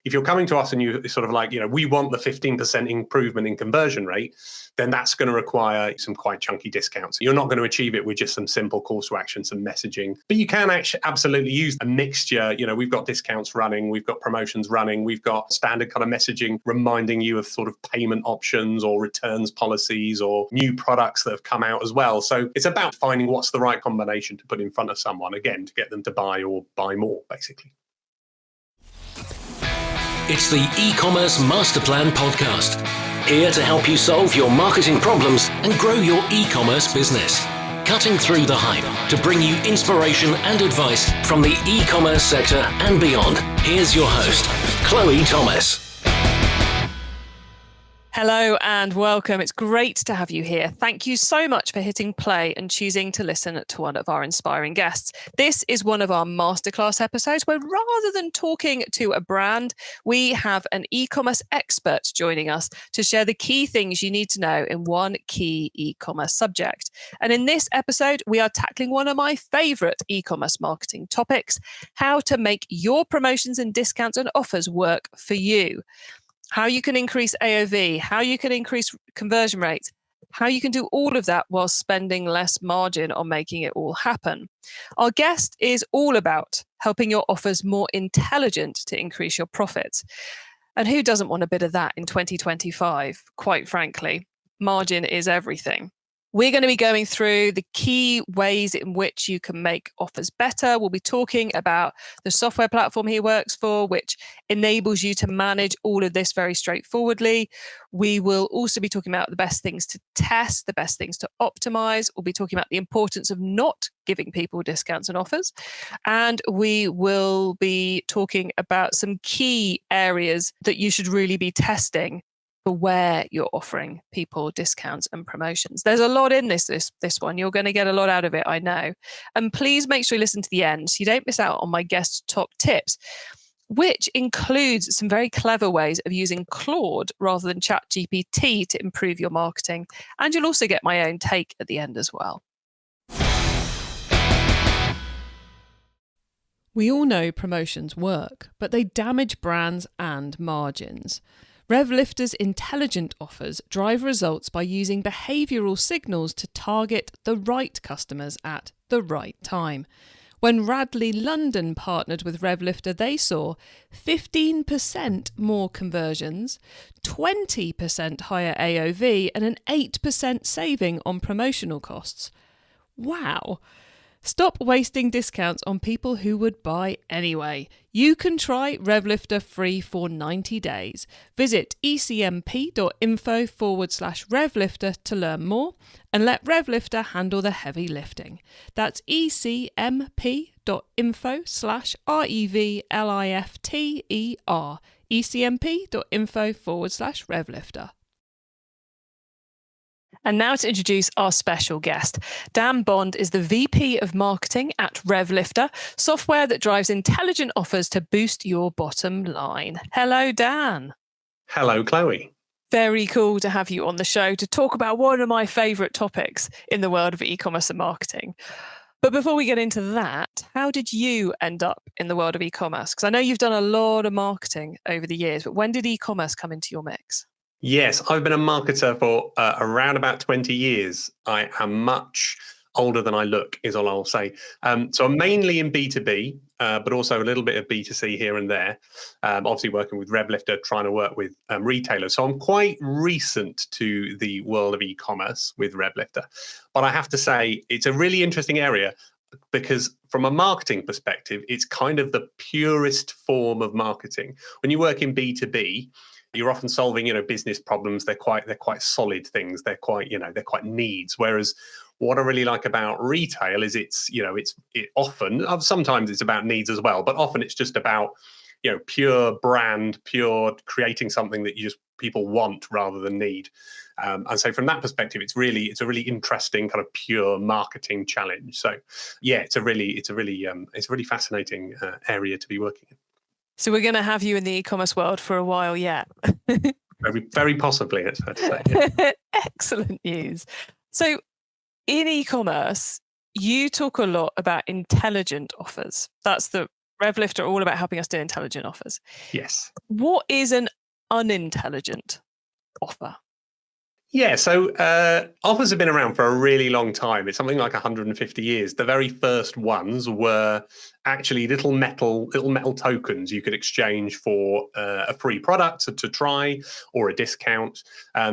If you're coming to us and you sort of like, we want the 15% improvement in conversion rate, then that's going to require some quite chunky discounts. You're not going to achieve it with just some simple calls to action, some messaging, but you can actually absolutely use a mixture. We've got discounts running, we've got promotions running, we've got standard kind of messaging reminding you of sort of payment options or returns policies or new products that have come out as well. So it's about finding what's the right combination to put in front of someone, again, to get them to buy or buy more, basically. It's the eCommerce Master Plan podcast, here to help you solve your marketing problems and grow your e-commerce business. Cutting through the hype to bring you inspiration and advice from the e-commerce sector and beyond. Here's your host, Chloe Thomas. Hello and welcome. It's great to have you here. Thank you so much for hitting play and choosing to listen to one of our inspiring guests. This is one of our masterclass episodes where rather than talking to a brand, we have an e-commerce expert joining us to share the key things you need to know in one key e-commerce subject. And in this episode, we are tackling one of my favorite e-commerce marketing topics, how to make your promotions and discounts and offers work for you. How you can increase AOV, how you can increase conversion rates, how you can do all of that while spending less margin on making it all happen. Our guest is all about helping your offers more intelligent to increase your profits. And who doesn't want a bit of that in 2025? Quite frankly, margin is everything. We're going to be going through the key ways in which you can make offers better. We'll be talking about the software platform he works for, which enables you to manage all of this very straightforwardly. We will also be talking about the best things to test, the best things to optimize. We'll be talking about the importance of not giving people discounts and offers. And we will be talking about some key areas that you should really be testing for where you're offering people discounts and promotions. There's a lot in this one. You're going to get a lot out of it, I know. And please make sure you listen to the end so you don't miss out on my guest's top tips, which includes some very clever ways of using Claude rather than ChatGPT to improve your marketing. And you'll also get my own take at the end as well. We all know promotions work, but they damage brands and margins. RevLifter's intelligent offers drive results by using behavioural signals to target the right customers at the right time. When Radley London partnered with RevLifter, they saw 15% more conversions, 20% higher AOV, and an 8% saving on promotional costs. Wow! Stop wasting discounts on people who would buy anyway. You can try RevLifter free for 90 days. Visit ecmp.info/RevLifter to learn more and let RevLifter handle the heavy lifting. That's ecmp.info/RevLifter. ecmp.info/RevLifter. And now to introduce our special guest. Dan Bond is the VP of Marketing at RevLifter, software that drives intelligent offers to boost your bottom line. Hello, Dan. Hello, Chloe. Very cool to have you on the show to talk about one of my favourite topics in the world of e-commerce and marketing. But before we get into that, how did you end up in the world of e-commerce? Because I know you've done a lot of marketing over the years, but when did e-commerce come into your mix? Yes, I've been a marketer for around about 20 years. I am much older than I look, is all I'll say. So I'm mainly in B2B, but also a little bit of B2C here and there. Obviously working with RevLifter, trying to work with retailers. So I'm quite recent to the world of e-commerce with RevLifter. But I have to say, it's a really interesting area because from a marketing perspective, it's kind of the purest form of marketing. When you work in B2B, you're often solving, business problems. They're quite solid things. They're quite needs. Whereas what I really like about retail is it's often, sometimes it's about needs as well, but often it's just about, pure brand, pure creating something that people want rather than need. And so from that perspective, it's a really interesting kind of pure marketing challenge. So yeah, it's a really fascinating area to be working in. So we're going to have you in the e-commerce world for a while yet. Very, very possibly, it's fair to say. Yeah. Excellent news. So in e-commerce, you talk a lot about intelligent offers. That's the RevLifter are all about helping us do intelligent offers. Yes. What is an unintelligent offer? Yeah, so offers have been around for a really long time. It's something like 150 years. The very first ones were actually little metal tokens you could exchange for a free product to try or a discount.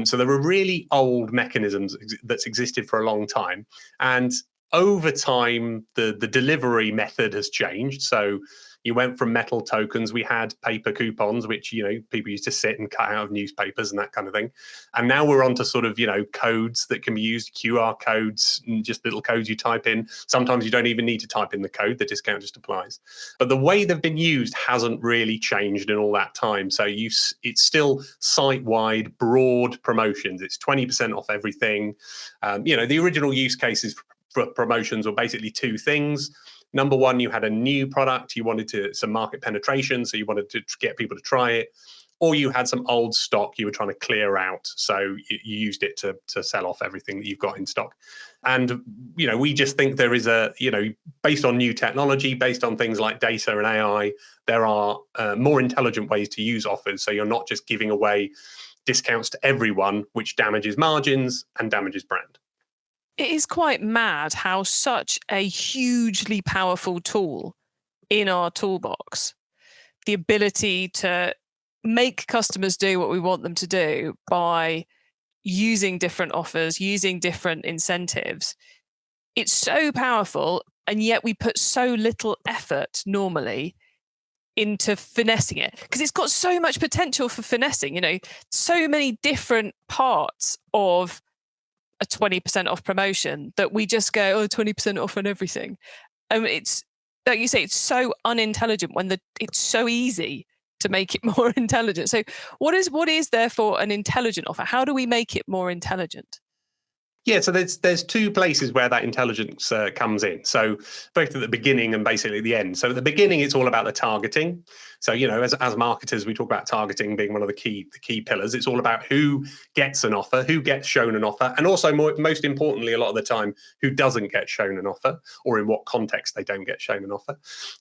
So there were really old mechanisms that's existed for a long time. And over time, the delivery method has changed. So you went from metal tokens. We had paper coupons, which, people used to sit and cut out of newspapers and that kind of thing. And now we're on to sort of, codes that can be used, QR codes, and just little codes you type in. Sometimes you don't even need to type in the code, the discount just applies. But the way they've been used hasn't really changed in all that time. So it's still site-wide, broad promotions. It's 20% off everything. The original use cases for promotions were basically two things. Number one, you had a new product, you wanted some market penetration, so you wanted to get people to try it, or you had some old stock you were trying to clear out, so you used it to sell off everything that you've got in stock. And we just think there is based on new technology, based on things like data and AI, there are more intelligent ways to use offers, so you're not just giving away discounts to everyone, which damages margins and damages brand. It is quite mad how such a hugely powerful tool in our toolbox, the ability to make customers do what we want them to do by using different offers, using different incentives. It's so powerful, and yet we put so little effort normally into finessing it because it's got so much potential for finessing, so many different parts of a 20% off promotion that we just go, 20% off on everything. It's like you say, it's so unintelligent when it's so easy to make it more intelligent. So what is therefore an intelligent offer? How do we make it more intelligent? Yeah, so there's two places where that intelligence comes in. So both at the beginning and basically at the end. So at the beginning, it's all about the targeting. So as marketers, we talk about targeting being one of the key pillars. It's all about who gets an offer, who gets shown an offer, and also most importantly, a lot of the time, who doesn't get shown an offer, or in what context they don't get shown an offer.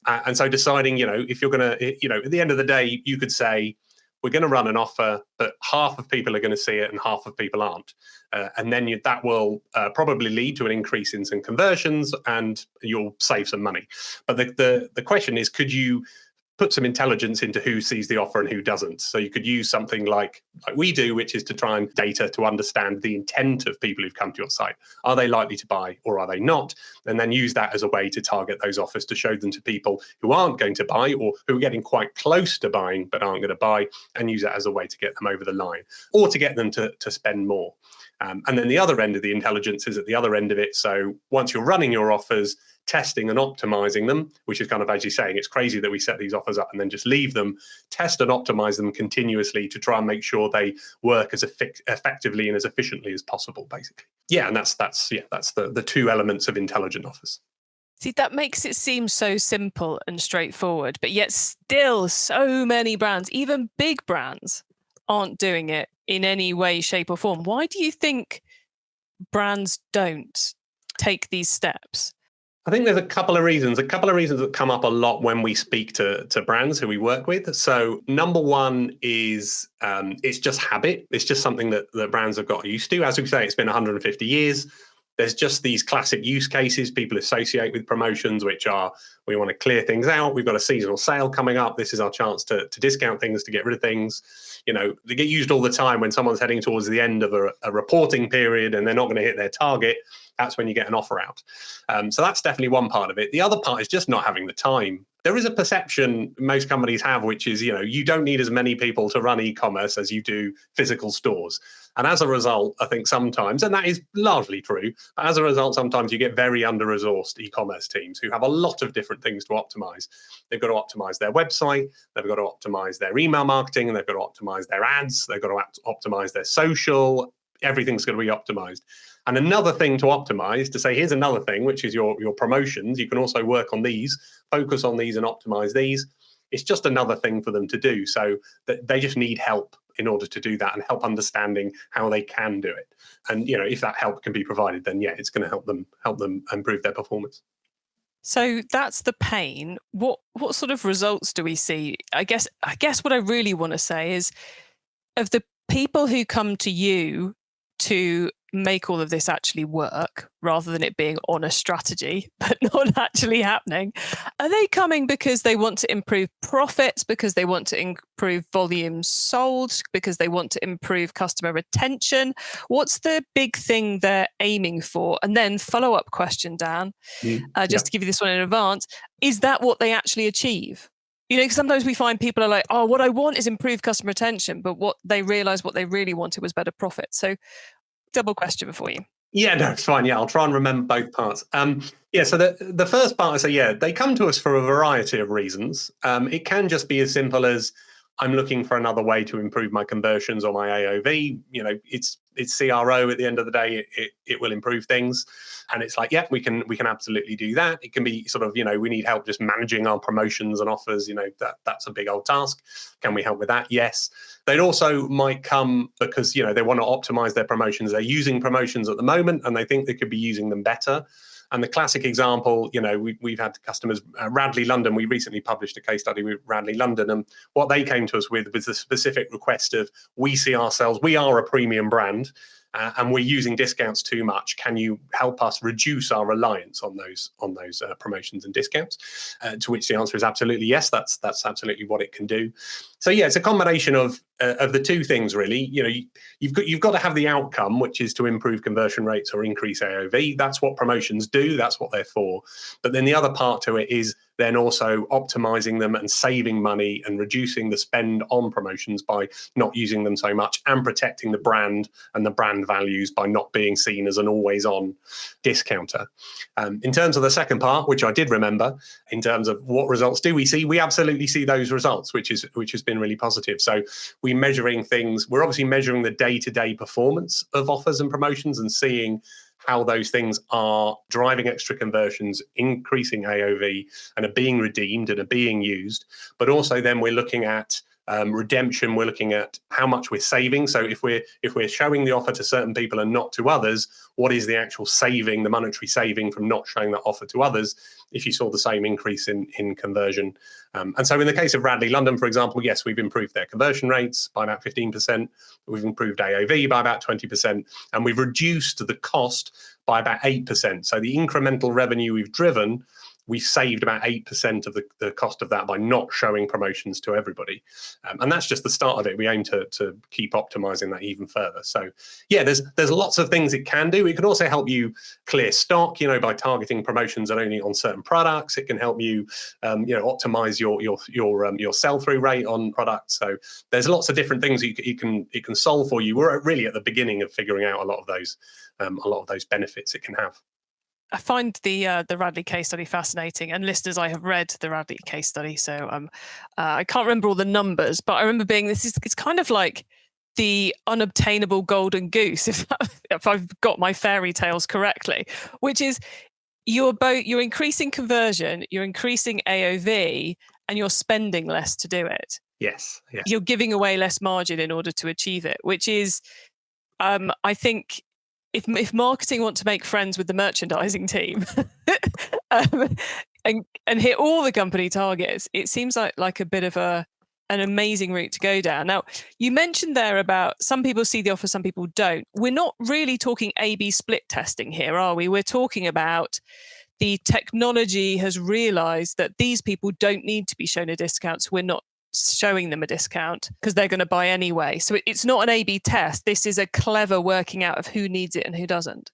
And so deciding, if you're going to, at the end of the day, you could say, we're going to run an offer, but half of people are going to see it and half of people aren't. And then that will probably lead to an increase in some conversions and you'll save some money. But the question is, could you put some intelligence into who sees the offer and who doesn't? So you could use something like we do, which is to try and data to understand the intent of people who've come to your site. Are they likely to buy or are they not? And then use that as a way to target those offers to show them to people who aren't going to buy or who are getting quite close to buying but aren't going to buy, and use that as a way to get them over the line or to get them to spend more. And then the other end of the intelligence is at the other end of it. So once you're running your offers, testing and optimizing them, which is kind of, as you're saying, it's crazy that we set these offers up and then just leave them, test and optimize them continuously to try and make sure they work as effectively and as efficiently as possible, basically. Yeah, and that's the two elements of intelligent offers. See, that makes it seem so simple and straightforward, but yet still so many brands, even big brands, aren't doing it in any way, shape or form. Why do you think brands don't take these steps? I think there's a couple of reasons that come up a lot when we speak to brands who we work with. So number one is it's just habit. It's just something that brands have got used to. As we say, it's been 150 years. There's just these classic use cases people associate with promotions, which are, we want to clear things out. We've got a seasonal sale coming up. This is our chance to discount things, to get rid of things. They get used all the time when someone's heading towards the end of a reporting period and they're not going to hit their target. That's when you get an offer out. So that's definitely one part of it. The other part is just not having the time. There is a perception most companies have, which is, you don't need as many people to run e-commerce as you do physical stores. And as a result, I think sometimes, and that is largely true, but as a result, sometimes you get very under-resourced e-commerce teams who have a lot of different things to optimize. They've got to optimize their website, they've got to optimize their email marketing, and they've got to optimize their ads, they've got to optimize their social. Everything's going to be optimized. And another thing to optimize, to say, here's another thing, which is your promotions. You can also work on these, focus on these and optimize these. It's just another thing for them to do. So that they just need help in order to do that and help understanding how they can do it. And, if that help can be provided, then yeah, it's going to help them improve their performance. So that's the pain. What sort of results do we see? I guess what I really want to say is, of the people who come to you to make all of this actually work, rather than it being on a strategy but not actually happening, are they coming because they want to improve profits, because they want to improve volumes sold, because they want to improve customer retention? What's the big thing they're aiming for? And then follow-up question, Dan, just to give you this one in advance, is that what they actually achieve? You know, 'cause sometimes we find people are like, oh, what I want is improved customer retention, but what they realize what they really wanted was better profit. So double question for you. Yeah, no, it's fine. Yeah, I'll try and remember both parts. So the first part is, they come to us for a variety of reasons. It can just be as simple as, I'm looking for another way to improve my conversions or my AOV. You know, it's CRO at the end of the day. It will improve things, and it's like, yeah, we can absolutely do that. It can be sort of, we need help just managing our promotions and offers. That's a big old task. Can we help with that? Yes. They'd also might come because they want to optimize their promotions. They're using promotions at the moment, and they think they could be using them better. And the classic example, we've had customers, Radley London. We recently published a case study with Radley London, and what they came to us with was the specific request of, we are a premium brand, and we're using discounts too much. Can you help us reduce our reliance on those promotions and discounts? To which the answer is absolutely yes. That's absolutely what it can do. So yeah, it's a combination of the two things really. You've got to have the outcome, which is to improve conversion rates or increase AOV. That's what promotions do. That's what they're for. But then the other part to it is then also optimizing them and saving money and reducing the spend on promotions by not using them so much, and protecting the brand and the brand values by not being seen as an always-on discounter. In terms of the second part, which I did remember, in terms of what results do we see, we absolutely see those results, which has been really positive. So we're measuring things. We're obviously measuring the day-to-day performance of offers and promotions and seeing how those things are driving extra conversions, increasing AOV, and are being redeemed and are being used. But also then we're looking at redemption. We're looking at how much we're saving. So if we're showing the offer to certain people and not to others, what is the actual saving, the monetary saving from not showing that offer to others, if you saw the same increase in conversion? And so in the case of Radley London, for example, yes, we've improved their conversion rates by about 15%. We've improved AOV by about 20%, and we've reduced the cost by about 8%. So the incremental revenue we've driven, we saved about 8% of the cost of that by not showing promotions to everybody. And that's just the start of it. We aim to keep optimizing that even further. So yeah, there's lots of things it can do. It can also help you clear stock, by targeting promotions only on certain products. It can help you, optimize your sell-through rate on products. So there's lots of different things it can solve for you. We're really at the beginning of figuring out a lot of those benefits it can have. I find the Radley case study fascinating, and listeners, I have read the Radley case study, so I can't remember all the numbers, but I remember it's kind of like the unobtainable golden goose, if I've got my fairy tales correctly, which is you're increasing conversion, you're increasing AOV, and you're spending less to do it. Yes. You're giving away less margin in order to achieve it, which is, I think, if marketing want to make friends with the merchandising team and hit all the company targets, it seems like a bit of an amazing route to go down. Now, you mentioned there about some people see the offer, some people don't. We're not really talking A/B split testing here, are we? We're talking about the technology has realized that these people don't need to be shown a discount, so we're not showing them a discount because they're going to buy anyway. So it's not an A/B test. This is a clever working out of who needs it and who doesn't.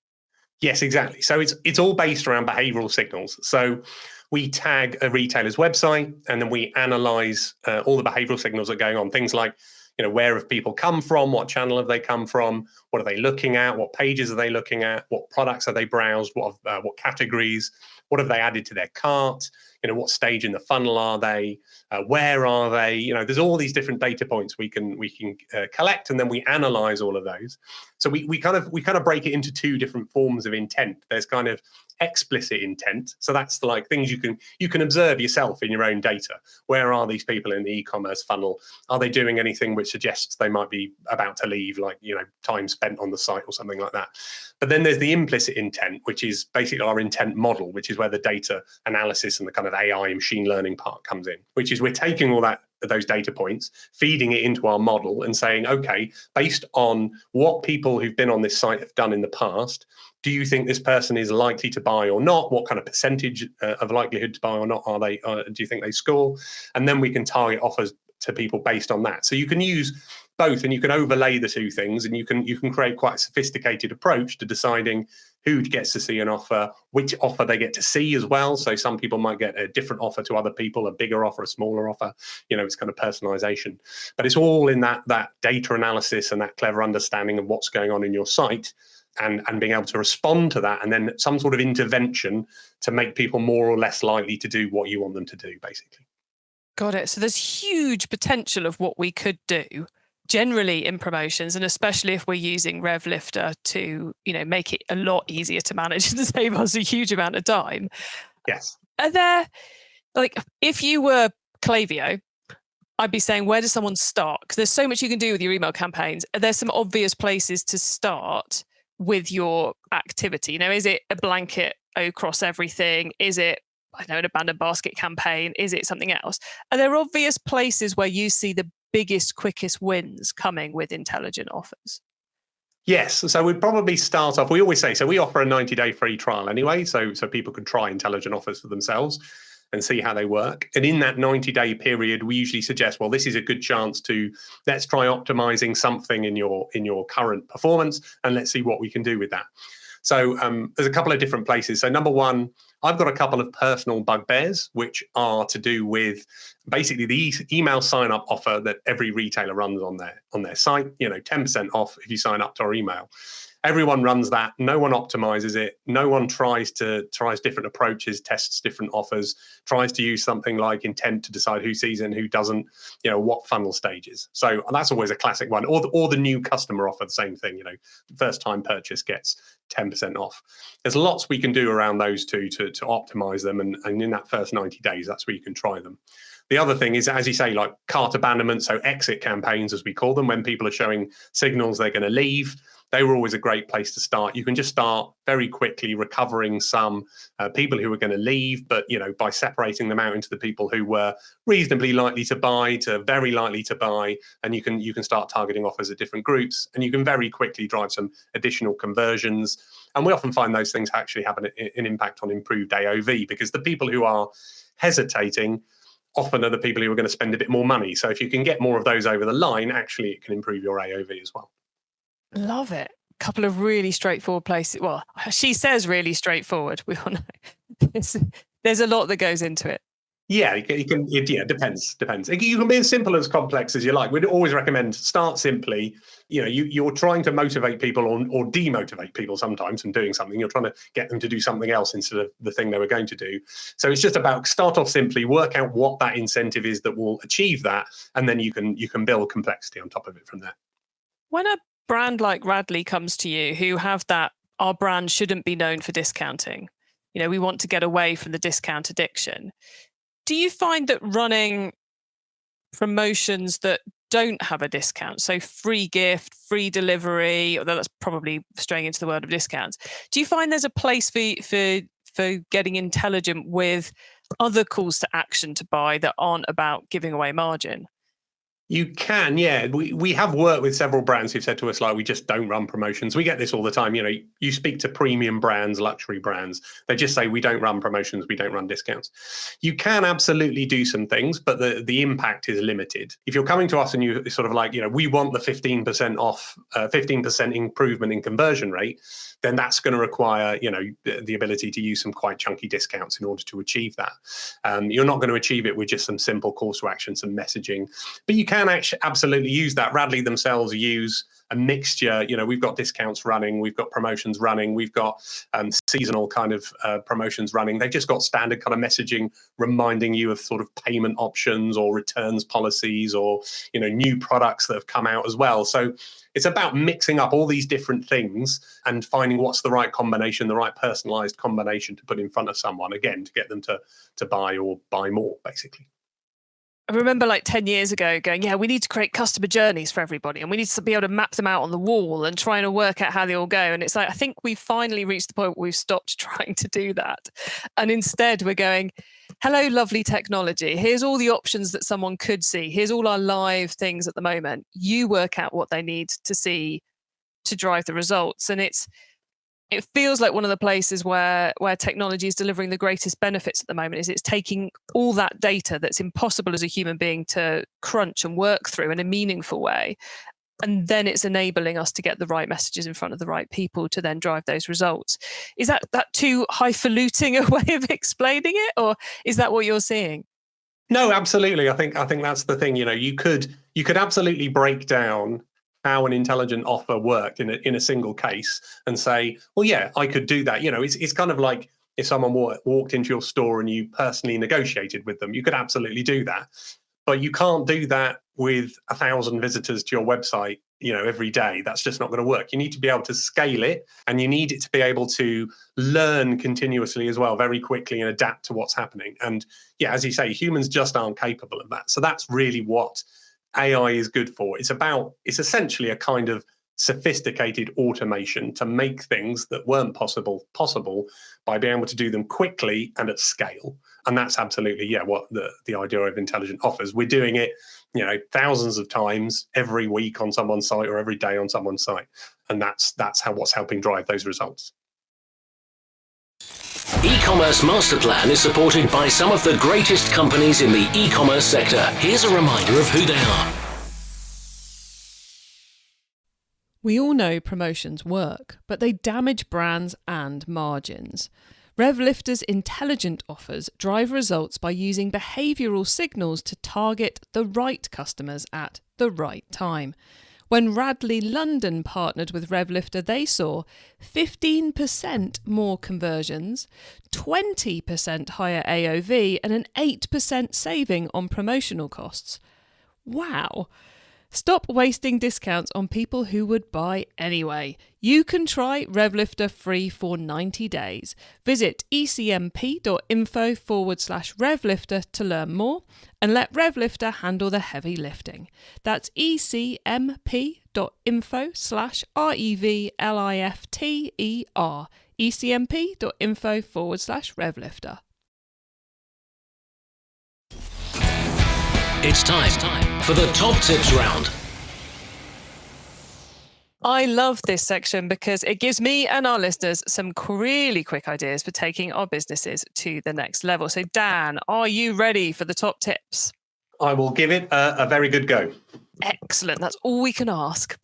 Yes, exactly. So it's all based around behavioral signals. So we tag a retailer's website, and then we analyze all the behavioral signals that are going on. Things like, where have people come from? What channel have they come from? What are they looking at? What pages are they looking at? What products are they browsed? What categories? What have they added to their cart? What stage in the funnel are they? Where are they? There's all these different data points we can collect, and then we analyze all of those. So we kind of break it into two different forms of intent. There's kind of explicit intent. So that's like things you can observe yourself in your own data. Where are these people in the e-commerce funnel? Are they doing anything which suggests they might be about to leave, like, time spent on the site or something like that. But then there's the implicit intent, which is basically our intent model, which is where the data analysis and the kind of AI and machine learning part comes in, which is we're taking all those data points, feeding it into our model and saying, okay, based on what people who've been on this site have done in the past, do you think this person is likely to buy or not? What kind of percentage of likelihood to buy or not do you think they score? And then we can target offers to people based on that. So you can use both, and you can overlay the two things, and you can create quite a sophisticated approach to deciding who gets to see an offer, which offer they get to see as well. So some people might get a different offer to other people, a bigger offer, a smaller offer. It's kind of personalization. But it's all in that data analysis and that clever understanding of what's going on in your site, and being able to respond to that, and then some sort of intervention to make people more or less likely to do what you want them to do, basically. Got it. So there's huge potential of what we could do generally in promotions, and especially if we're using RevLifter to, make it a lot easier to manage and save us a huge amount of time. Yes. Are there, if you were Klaviyo, I'd be saying, where does someone start? Because there's so much you can do with your email campaigns. Are there some obvious places to start with your activity? Is it a blanket across everything? Is it, an abandoned basket campaign? Is it something else? Are there obvious places where you see the biggest, quickest wins coming with intelligent offers? Yes. So we'd probably start off, we always say, so we offer a 90-day free trial anyway, so people can try intelligent offers for themselves and see how they work. And in that 90-day period, we usually suggest, well, this is a good chance to, let's try optimizing something in your current performance, and let's see what we can do with that. So there's a couple of different places. So number one, I've got a couple of personal bugbears, which are to do with basically the email sign-up offer that every retailer runs on their site. 10% off if you sign up to our email. Everyone runs that. No one optimizes it. No one tries different approaches, tests different offers, tries to use something like intent to decide who sees it and who doesn't, what funnel stages. So that's always a classic one. Or the new customer offer, the same thing, first time purchase gets 10% off. There's lots we can do around those two to optimize them. And in that first 90 days, that's where you can try them. The other thing is, as you say, like cart abandonment, so exit campaigns, as we call them, when people are showing signals they're going to leave. They were always a great place to start. You can just start very quickly recovering some people who were going to leave, but by separating them out into the people who were reasonably likely to buy to very likely to buy, and you can start targeting offers at different groups, and you can very quickly drive some additional conversions. And we often find those things actually have an impact on improved AOV, because the people who are hesitating often are the people who are going to spend a bit more money. So if you can get more of those over the line, actually it can improve your AOV as well. Love it. A couple of really straightforward places. Well, she says really straightforward. We all know there's a lot that goes into it. Yeah, it depends. You can be as simple as complex as you like. We'd always recommend start simply. You're trying to motivate people or demotivate people sometimes from doing something. You're trying to get them to do something else instead of the thing they were going to do. So it's just about start off simply, work out what that incentive is that will achieve that, and then you can build complexity on top of it from there. When a brand like Radley comes to you, who have that, our brand shouldn't be known for discounting, we want to get away from the discount addiction. Do you find that running promotions that don't have a discount, so free gift, free delivery, although that's probably straying into the world of discounts, do you find there's a place for getting intelligent with other calls to action to buy that aren't about giving away margin? You can, yeah. We have worked with several brands who've said to us, like, we just don't run promotions. We get this all the time. You speak to premium brands, luxury brands, they just say, we don't run promotions, we don't run discounts. You can absolutely do some things, but the impact is limited. If you're coming to us and you sort of like, we want the 15% off, 15% improvement in conversion rate, then that's going to require, the ability to use some quite chunky discounts in order to achieve that. You're not going to achieve it with just some simple calls to action, some messaging, but you can actually absolutely use that. Radley themselves use a mixture. We've got discounts running, we've got promotions running, we've got seasonal kind of promotions running. They've just got standard kind of messaging reminding you of sort of payment options or returns policies or new products that have come out as well. So it's about mixing up all these different things and finding what's the right combination, the right personalized combination to put in front of someone, again, to get them to buy or buy more, basically. I remember like 10 years ago going, yeah, we need to create customer journeys for everybody and we need to be able to map them out on the wall and trying to work out how they all go. And it's like, I think we've finally reached the point where we've stopped trying to do that. And instead we're going, hello, lovely technology. Here's all the options that someone could see. Here's all our live things at the moment. You work out what they need to see to drive the results. And it feels like one of the places where technology is delivering the greatest benefits at the moment is it's taking all that data that's impossible as a human being to crunch and work through in a meaningful way. And then it's enabling us to get the right messages in front of the right people to then drive those results. Is that too highfalutin a way of explaining it? Or is that what you're seeing? No, absolutely. I think that's the thing. You could absolutely break down how an intelligent offer worked in a single case and say, well, yeah, I could do that. It's kind of like if someone walked into your store and you personally negotiated with them, you could absolutely do that. But you can't do that with 1,000 visitors to your website, every day. That's just not going to work. You need to be able to scale it, and you need it to be able to learn continuously as well, very quickly, and adapt to what's happening. And yeah, as you say, humans just aren't capable of that. So that's really what AI is good for. It's essentially a kind of sophisticated automation to make things that weren't possible by being able to do them quickly and at scale. And that's absolutely, what the idea of intelligent offers. We're doing it, thousands of times every week on someone's site or every day on someone's site. And that's what's helping drive those results. E-commerce Master Plan is supported by some of the greatest companies in the e-commerce sector. Here's a reminder of who they are. We all know promotions work, but they damage brands and margins. RevLifter's intelligent offers drive results by using behavioural signals to target the right customers at the right time. When Radley London partnered with RevLifter, they saw 15% more conversions, 20% higher AOV, and an 8% saving on promotional costs. Wow! Stop wasting discounts on people who would buy anyway. You can try RevLifter free for 90 days. Visit ecmp.info/RevLifter to learn more and let RevLifter handle the heavy lifting. That's ecmp.info/RevLifter. ecmp.info/RevLifter. It's time for the top tips round. I love this section because it gives me and our listeners some really quick ideas for taking our businesses to the next level. So Dan, are you ready for the top tips? I will give it a very good go. Excellent. That's all we can ask.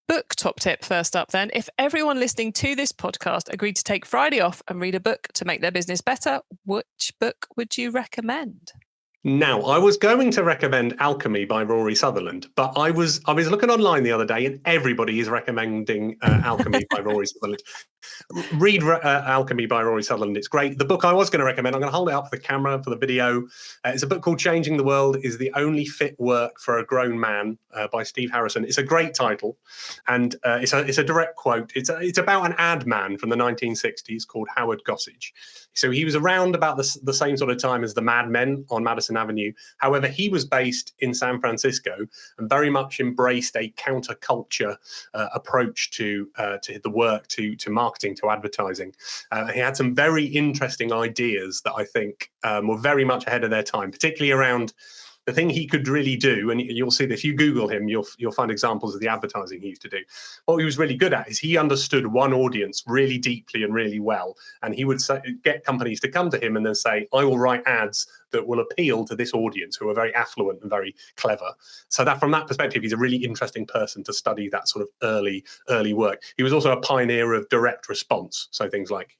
Book top tip first up then. If everyone listening to this podcast agreed to take Friday off and read a book to make their business better, which book would you recommend? Now, I was going to recommend Alchemy by Rory Sutherland, but I was looking online the other day and everybody is recommending Alchemy by Rory Sutherland. Read Alchemy by Rory Sutherland. It's great. The book I was going to recommend, I'm going to hold it up for the camera, for the video. It's a book called Changing the World is the Only Fit Work for a Grown Man by Steve Harrison. It's a great title, and it's a direct quote. It's about an ad man from the 1960s called Howard Gossage. So he was around about the same sort of time as the Mad Men on Madison Avenue. However, he was based in San Francisco and very much embraced a counterculture approach to the work, to marketing, to advertising. He had some very interesting ideas that I think were very much ahead of their time, particularly around the thing he could really do, and you'll see that if you Google him, you'll find examples of the advertising he used to do. What he was really good at is he understood one audience really deeply and really well, and he would get companies to come to him and then say, I will write ads that will appeal to this audience who are very affluent and very clever. So that from that perspective, he's a really interesting person to study that sort of early work. He was also a pioneer of direct response. So things like,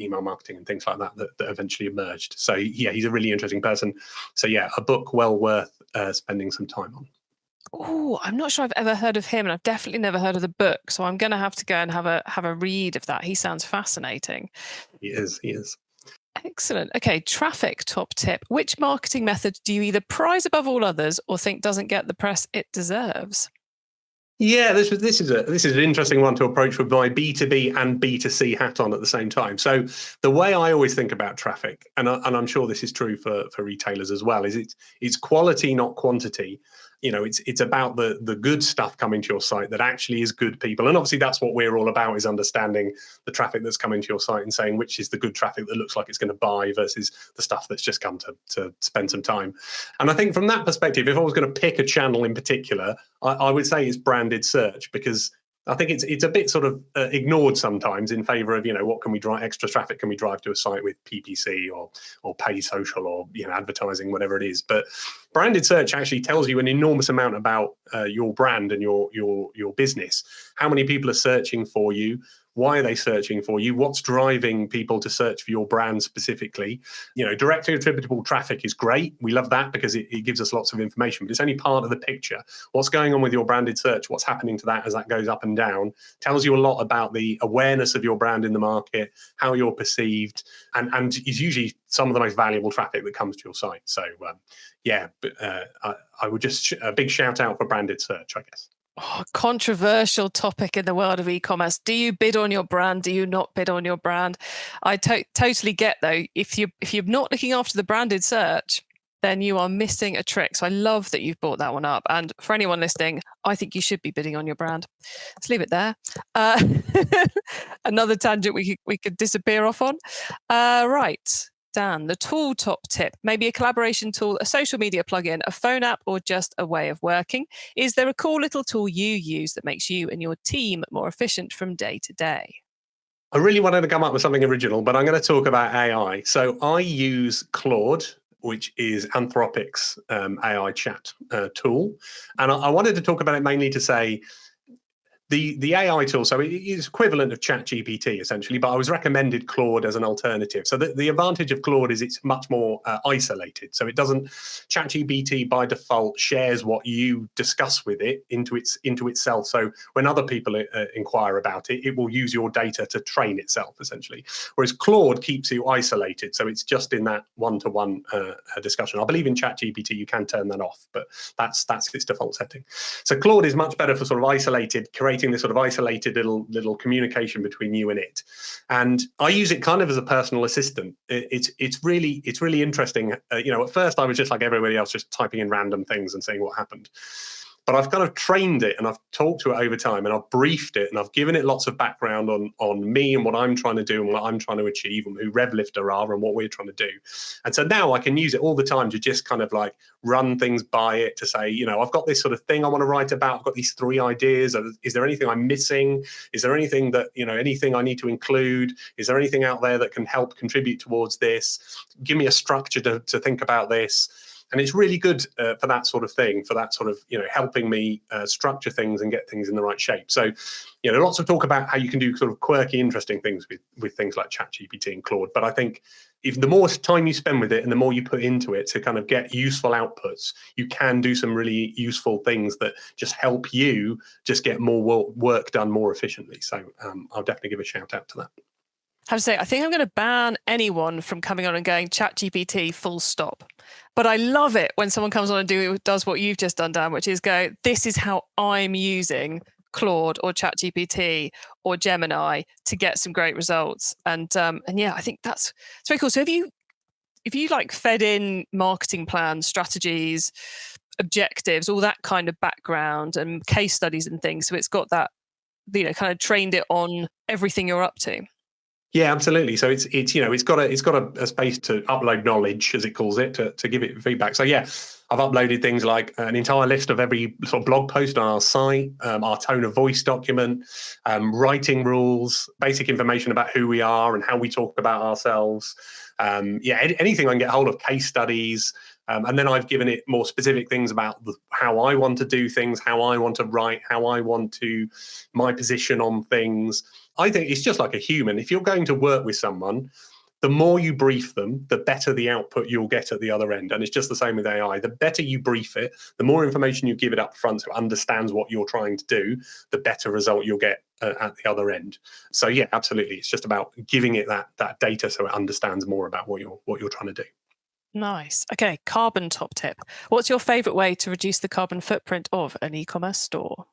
email marketing and things like that eventually emerged. So yeah, he's a really interesting person. So yeah, a book well worth spending some time on. Oh, I'm not sure I've ever heard of him, and I've definitely never heard of the book. So I'm going to have to go and have a read of that. He sounds fascinating. He is. Excellent. Okay, traffic top tip. Which marketing method do you either prize above all others or think doesn't get the press it deserves? Yeah, this is an interesting one to approach with my B2B and B2C hat on at the same time. So the way I always think about traffic, and I'm sure this is true for retailers as well, is it's quality, not quantity. It's about the good stuff coming to your site that actually is good people. And obviously that's what we're all about, is understanding the traffic that's coming to your site and saying which is the good traffic that looks like it's going to buy versus the stuff that's just come to spend some time. And I think from that perspective, if I was going to pick a channel in particular, I would say it's branded search, because I think it's a bit sort of ignored sometimes in favor of, what can we drive, extra traffic can we drive to a site with PPC or paid social or, advertising, whatever it is. But branded search actually tells you an enormous amount about your brand and your business. How many people are searching for you? Why are they searching for you? What's driving people to search for your brand specifically? Directly attributable traffic is great. We love that because it gives us lots of information, but it's only part of the picture. What's going on with your branded search, what's happening to that as that goes up and down, tells you a lot about the awareness of your brand in the market, how you're perceived, and is usually some of the most valuable traffic that comes to your site. So I would just a big shout out for branded search, I guess. Oh, controversial topic in the world of e-commerce. Do you bid on your brand? Do you not bid on your brand? I totally get, though, if you're not looking after the branded search, then you are missing a trick. So I love that you've brought that one up. And for anyone listening, I think you should be bidding on your brand. Let's leave it there. Another tangent we could disappear off on. Right. Dan, the tool top tip, maybe a collaboration tool, a social media plugin, a phone app, or just a way of working. Is there a cool little tool you use that makes you and your team more efficient from day to day? I really wanted to come up with something original, but I'm going to talk about AI. So I use Claude, which is Anthropic's AI chat tool. And I wanted to talk about it mainly to say, the AI tool, so it is equivalent of ChatGPT essentially, but I was recommended Claude as an alternative. So the advantage of Claude is it's much more isolated. So it doesn't, ChatGPT by default shares what you discuss with it into itself. So when other people inquire about it, it will use your data to train itself essentially. Whereas Claude keeps you isolated. So it's just in that one-to-one discussion. I believe in ChatGPT you can turn that off, but that's its default setting. So Claude is much better for sort of isolated, creating this sort of isolated little communication between you and it. And I use it kind of as a personal assistant. It's really interesting. At first I was just like everybody else, just typing in random things and seeing what happened. But I've kind of trained it and I've talked to it over time and I've briefed it and I've given it lots of background on me and what I'm trying to do and what I'm trying to achieve and who RevLifter are and what we're trying to do. And so now I can use it all the time to just kind of like run things by it to say, I've got this sort of thing I want to write about. I've got these 3 ideas. Is there anything I'm missing? Is there anything that, anything I need to include? Is there anything out there that can help contribute towards this? Give me a structure to think about this. And it's really good for that sort of thing, for that sort of, helping me structure things and get things in the right shape. So, lots of talk about how you can do sort of quirky, interesting things with things like ChatGPT and Claude. But I think even the more time you spend with it and the more you put into it to kind of get useful outputs, you can do some really useful things that just help you just get more work done more efficiently. So I'll definitely give a shout out to that. I have to say, I think I'm going to ban anyone from coming on and going ChatGPT full stop. But I love it when someone comes on and does what you've just done, Dan, which is go, this is how I'm using Claude or ChatGPT or Gemini to get some great results. And yeah, I think it's very cool. So if you like fed in marketing plans, strategies, objectives, all that kind of background and case studies and things, so it's got that, kind of trained it on everything you're up to. Yeah, absolutely. So it's got a space to upload knowledge, as it calls it, to give it feedback. So yeah, I've uploaded things like an entire list of every sort of blog post on our site, our tone of voice document, writing rules, basic information about who we are and how we talk about ourselves. Anything I can get hold of, case studies. And then I've given it more specific things about how I want to do things, how I want to write, my position on things. I think it's just like a human. If you're going to work with someone, the more you brief them, the better the output you'll get at the other end. And it's just the same with AI. The better you brief it, the more information you give it up front so it understands what you're trying to do, the better result you'll get at the other end. So yeah, absolutely. It's just about giving it that data so it understands more about what you're trying to do. Nice. Okay, carbon top tip. What's your favorite way to reduce the carbon footprint of an e-commerce store?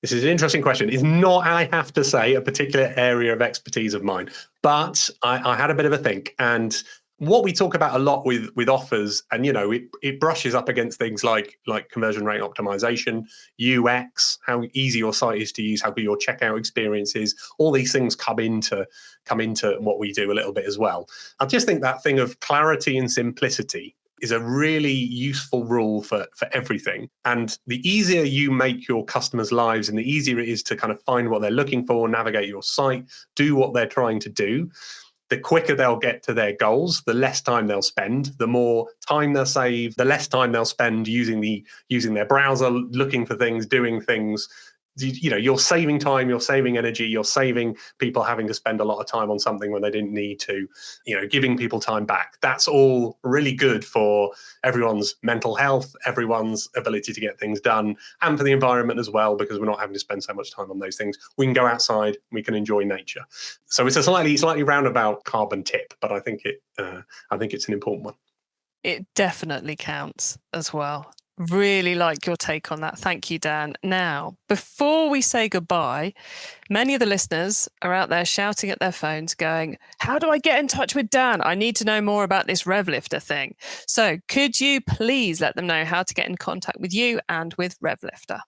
This is an interesting question. It's not, I have to say, a particular area of expertise of mine, but I had a bit of a think. And what we talk about a lot with offers, and it brushes up against things like conversion rate optimization, UX, how easy your site is to use, how good your checkout experience is. All these things come into what we do a little bit as well. I just think that thing of clarity and simplicity is a really useful rule for everything. And the easier you make your customers' lives and the easier it is to kind of find what they're looking for, navigate your site, do what they're trying to do, the quicker they'll get to their goals, the less time they'll spend, the more time they'll save, the less time they'll spend using their browser, looking for things, doing things. You're saving time, you're saving energy, you're saving people having to spend a lot of time on something when they didn't need to, giving people time back. That's all really good for everyone's mental health, everyone's ability to get things done, and for the environment as well, because we're not having to spend so much time on those things. We can go outside, we can enjoy nature. So it's a slightly roundabout carbon tip, but I think it's an important one. It definitely counts as well. Really like your take on that. Thank you, Dan. Now, before we say goodbye, many of the listeners are out there shouting at their phones going, how do I get in touch with Dan? I need to know more about this RevLifter thing. So could you please let them know how to get in contact with you and with RevLifter?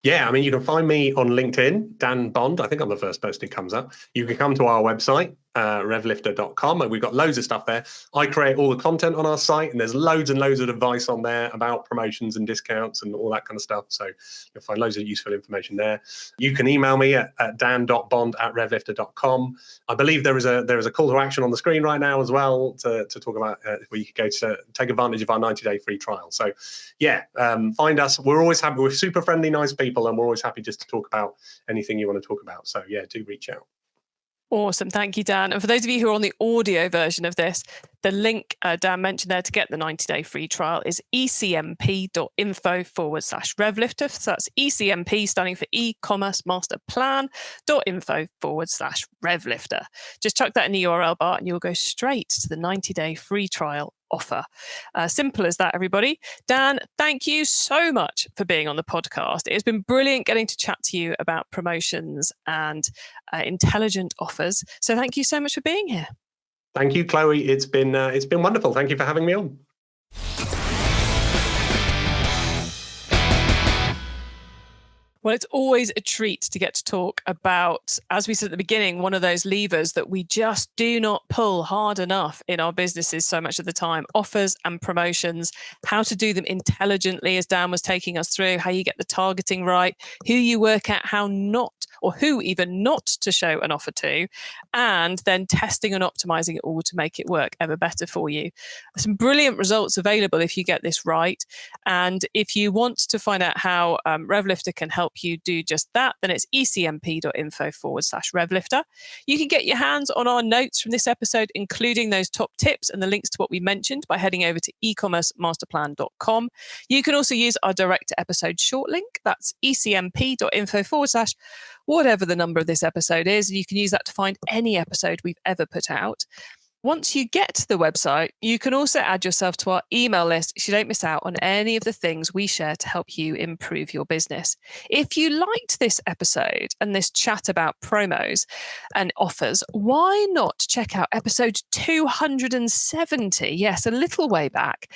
Yeah, you can find me on LinkedIn, Dan Bond. I think I'm the first person who comes up. You can come to our website, RevLifter.com, and we've got loads of stuff there. I create all the content on our site, and there's loads and loads of advice on there about promotions and discounts and all that kind of stuff. So you'll find loads of useful information there. You can email me at dan.bond@revlifter.com. I believe there is a call to action on the screen right now as well to talk about where you can go to take advantage of our 90-day free trial. So yeah, find us. We're always happy. We're super friendly, nice people, and we're always happy just to talk about anything you want to talk about. So yeah, do reach out. Awesome. Thank you, Dan. And for those of you who are on the audio version of this, the link Dan mentioned there to get the 90-day free trial is ecmp.info/RevLifter. So that's ECMP standing for eCommerce Master Plan.info/RevLifter. Just chuck that in the URL bar and you'll go straight to the 90-day free trial offer. Simple as that, everybody. Dan, thank you so much for being on the podcast. It's been brilliant getting to chat to you about promotions and intelligent offers. So thank you so much for being here. Thank you, Chloe. It's been wonderful. Thank you for having me on. Well, it's always a treat to get to talk about, as we said at the beginning, one of those levers that we just do not pull hard enough in our businesses so much of the time, offers and promotions, how to do them intelligently, as Dan was taking us through, how you get the targeting right, who you work at, how not, or who even not to show an offer to, and then testing and optimizing it all to make it work ever better for you. There's some brilliant results available if you get this right. And if you want to find out how RevLifter can help you do just that, then it's ecmp.info/RevLifter. You can get your hands on our notes from this episode, including those top tips and the links to what we mentioned, by heading over to ecommercemasterplan.com. You can also use our direct to episode short link. That's ecmp.info/ whatever the number of this episode is. You can use that to find any episode we've ever put out. Once you get to the website, you can also add yourself to our email list so you don't miss out on any of the things we share to help you improve your business. If you liked this episode and this chat about promos and offers, why not check out episode 270? Yes, a little way back,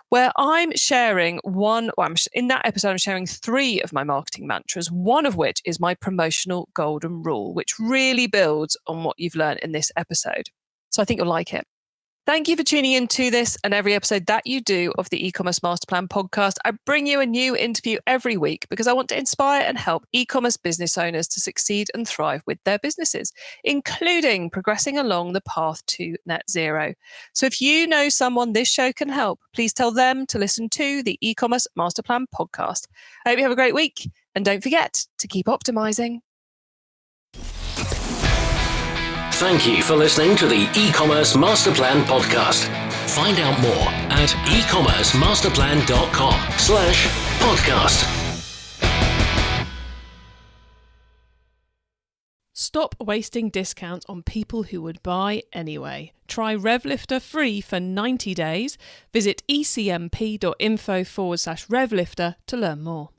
where I'm sharing in that episode, I'm sharing 3 of my marketing mantras, one of which is my promotional golden rule, which really builds on what you've learned in this episode. So I think you'll like it. Thank you for tuning in to this and every episode that you do of the e-commerce master plan podcast. I bring you a new interview every week because I want to inspire and help e-commerce business owners to succeed and thrive with their businesses, including progressing along the path to net zero. So if you know someone this show can help, please tell them to listen to the e-commerce master plan podcast. I hope you have a great week, and don't forget to keep optimizing. Thank you for listening to the e-commerce master plan podcast. Find out more at ecommercemasterplan.com/podcast. Stop wasting discounts on people who would buy anyway. Try RevLifter free for 90 days. Visit ecmp.info/RevLifter to learn more.